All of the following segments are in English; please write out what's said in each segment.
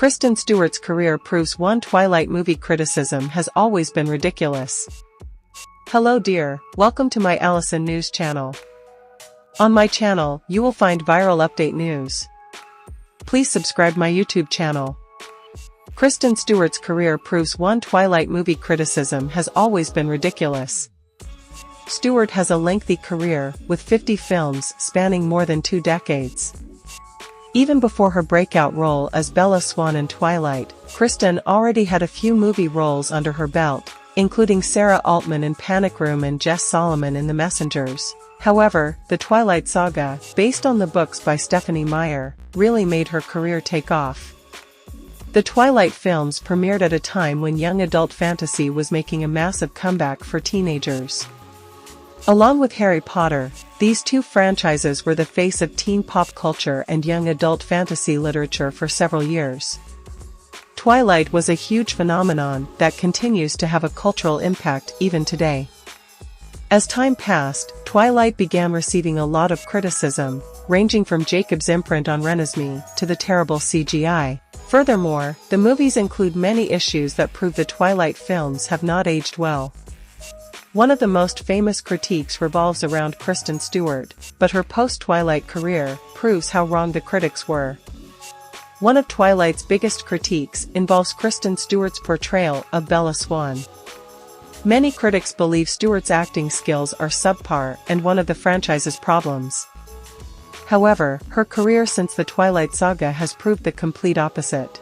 Kristen Stewart's career proves one Twilight movie criticism has always been ridiculous. Hello dear, welcome to my Allison News channel. On my channel, you will find viral update news. Please subscribe my YouTube channel. Kristen Stewart's career proves one Twilight movie criticism has always been ridiculous. Stewart has a lengthy career, with 50 films spanning more than 2 decades. Even before her breakout role as Bella Swan in Twilight, Kristen already had a few movie roles under her belt, including Sarah Altman in Panic Room and Jess Solomon in The Messengers. However, the Twilight saga, based on the books by Stephenie Meyer, really made her career take off. The Twilight films premiered at a time when young adult fantasy was making a massive comeback for teenagers. Along with Harry Potter, these two franchises were the face of teen pop culture and young adult fantasy literature for several years. Twilight was a huge phenomenon that continues to have a cultural impact even today. As time passed, Twilight began receiving a lot of criticism, ranging from Jacob's imprint on Renesmee to the terrible CGI. Furthermore, the movies include many issues that prove the Twilight films have not aged well. One of the most famous critiques revolves around Kristen Stewart, but her post-Twilight career proves how wrong the critics were. One of Twilight's biggest critiques involves Kristen Stewart's portrayal of Bella Swan. Many critics believe Stewart's acting skills are subpar and one of the franchise's problems. However, her career since the Twilight saga has proved the complete opposite.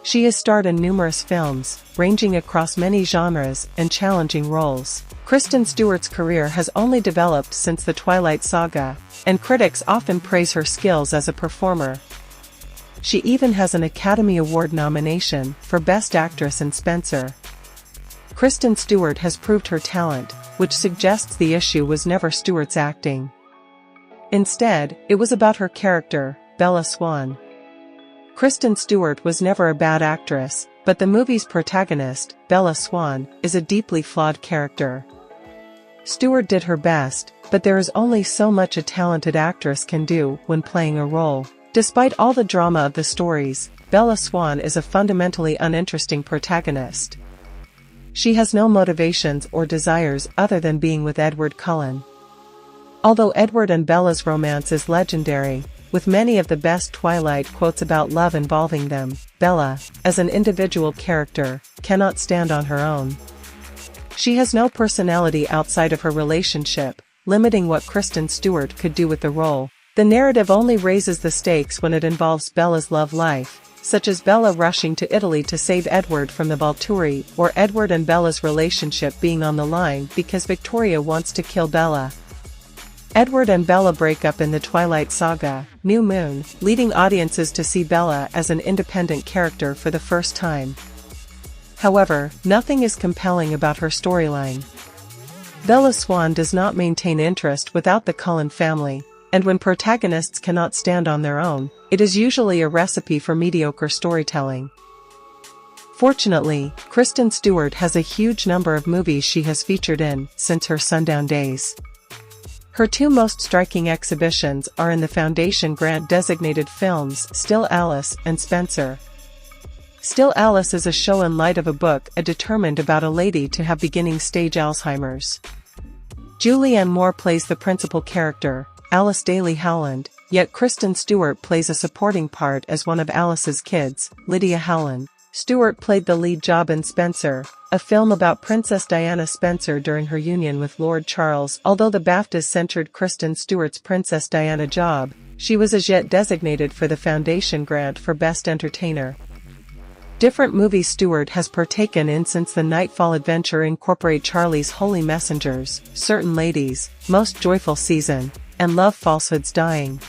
She has starred in numerous films, ranging across many genres and challenging roles. Kristen Stewart's career has only developed since the Twilight saga, and critics often praise her skills as a performer. She even has an Academy Award nomination for Best Actress in Spencer. Kristen Stewart has proved her talent, which suggests the issue was never Stewart's acting. Instead, it was about her character, Bella Swan. Kristen Stewart was never a bad actress, but the movie's protagonist, Bella Swan, is a deeply flawed character. Stewart did her best, but there is only so much a talented actress can do when playing a role. Despite all the drama of the stories, Bella Swan is a fundamentally uninteresting protagonist. She has no motivations or desires other than being with Edward Cullen. Although Edward and Bella's romance is legendary, with many of the best Twilight quotes about love involving them, Bella, as an individual character, cannot stand on her own. She has no personality outside of her relationship, limiting what Kristen Stewart could do with the role. The narrative only raises the stakes when it involves Bella's love life, such as Bella rushing to Italy to save Edward from the Volturi, or Edward and Bella's relationship being on the line because Victoria wants to kill Bella. Edward and Bella break up in the Twilight saga, New Moon, leading audiences to see Bella as an independent character for the first time. However, nothing is compelling about her storyline. Bella Swan does not maintain interest without the Cullen family, and when protagonists cannot stand on their own, it is usually a recipe for mediocre storytelling. Fortunately, Kristen Stewart has a huge number of movies she has featured in since her Sundown days. Her two most striking exhibitions are in the Foundation Grant-designated films Still Alice and Spencer. Still Alice is a show in light of a book determined about a lady to have beginning-stage Alzheimer's. Julianne Moore plays the principal character, Alice Daly Howland, yet Kristen Stewart plays a supporting part as one of Alice's kids, Lydia Howland. Stewart played the lead job in Spencer, a film about Princess Diana Spencer during her union with Lord Charles. Although the BAFTAs censured Kristen Stewart's Princess Diana job, she was as yet designated for the Foundation grant for Best Entertainer. Different movies Stewart has partaken in since the Nightfall Adventure incorporate Charlie's Holy Messengers, Certain Ladies, Most Joyful Season, and Love Falsehoods Dying.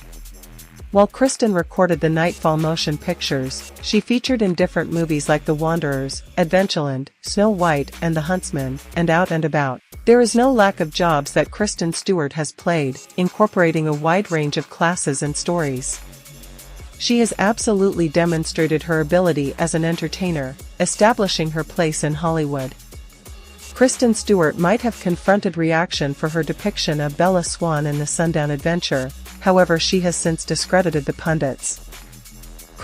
While Kristen recorded the Nightfall motion pictures, she featured in different movies like The Wanderers, Adventureland, Snow White and the Huntsman, and Out and About. There is no lack of jobs that Kristen Stewart has played, incorporating a wide range of classes and stories. She has absolutely demonstrated her ability as an entertainer, establishing her place in Hollywood. Kristen Stewart might have confronted reaction for her depiction of Bella Swan in the Sundown Adventure, however she has since discredited the pundits.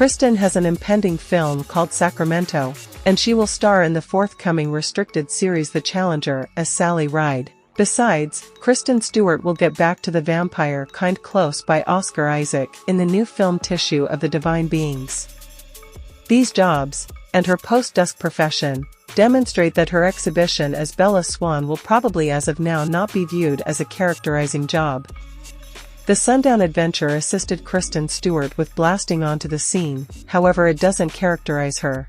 Kristen has an impending film called Sacramento, and she will star in the forthcoming restricted series The Challenger as Sally Ride. Besides, Kristen Stewart will get back to the vampire kind close by Oscar Isaac in the new film Tissue of the Divine Beings. These jobs, and her post-dusk profession, demonstrate that her exhibition as Bella Swan will probably as of now not be viewed as a characterizing job. The Sundown Adventure assisted Kristen Stewart with blasting onto the scene, however it doesn't characterize her.